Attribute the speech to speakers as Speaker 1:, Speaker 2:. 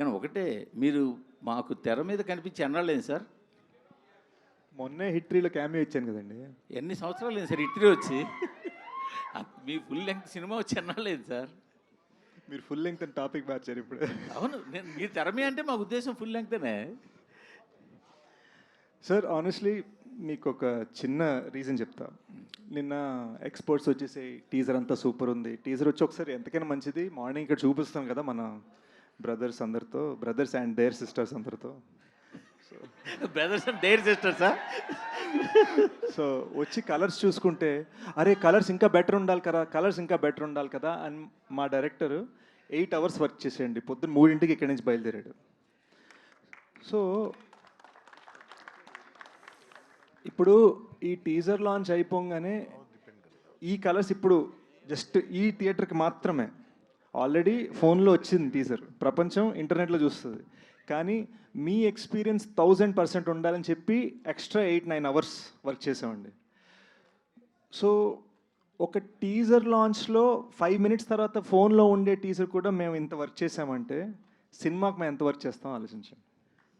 Speaker 1: కానీ ఒకటే, మీరు మాకు తెర మీద కనిపించి ఎన్నాళ్ళేంది సార్?
Speaker 2: మొన్నే హిట్రీలో క్యామియో ఇచ్చాను కదండి.
Speaker 1: ఎన్ని సంవత్సరాలు లేదు సార్ హిట్రీ వచ్చి? మీ ఫుల్ లెంగ్త్ సినిమా వచ్చి ఎన్నాళ్ళేంది సార్?
Speaker 2: మీరు ఫుల్ లెంగ్త్ అని టాపిక్ మార్చారు ఇప్పుడు.
Speaker 1: అవును, మీరు తెర మీద అంటే మా ఉద్దేశం ఫుల్ లెంగ్తేనే.
Speaker 2: సార్ ఆనెస్ట్లీ మీకు ఒక చిన్న రీజన్ చెప్తా. నిన్న ఎక్స్పోర్ట్స్ వచ్చేసి టీజర్ అంతా సూపర్ ఉంది. టీజర్ వచ్చి ఒకసారి ఎంతకైనా మంచిది మార్నింగ్ ఇక్కడ చూపిస్తాం కదా మన బ్రదర్స్ అందరితో, బ్రదర్స్ అండ్ దేర్ సిస్టర్స్ అందరితో.
Speaker 1: బ్రదర్స్ అండ్ దేర్ సిస్టర్సా?
Speaker 2: సో వచ్చి కలర్స్ చూసుకుంటే అరే కలర్స్ ఇంకా బెటర్ ఉండాలి కదా, కలర్స్ ఇంకా బెటర్ ఉండాలి కదా అని మా డైరెక్టర్ 8 hours వర్క్ చేసేయండి. పొద్దున్న 3 ఇక్కడి నుంచి బయలుదేరాడు. సో ఇప్పుడు ఈ టీజర్ లాంచ్ అయిపోగానే ఈ కలర్స్ ఇప్పుడు జస్ట్ ఈ థియేటర్కి మాత్రమే. ఆల్రెడీ ఫోన్లో వచ్చింది టీజర్, ప్రపంచం ఇంటర్నెట్లో చూస్తుంది. కానీ మీ ఎక్స్పీరియన్స్ 1000% ఉండాలని చెప్పి ఎక్స్ట్రా 8-9 hours వర్క్ చేసామండి. సో ఒక టీజర్ లాంచ్లో 5 minutes తర్వాత ఫోన్లో ఉండే టీజర్ కూడా మేము ఇంత వర్క్ చేసామంటే సినిమాకి మేము ఎంత వర్క్ చేస్తామో ఆలోచించండి.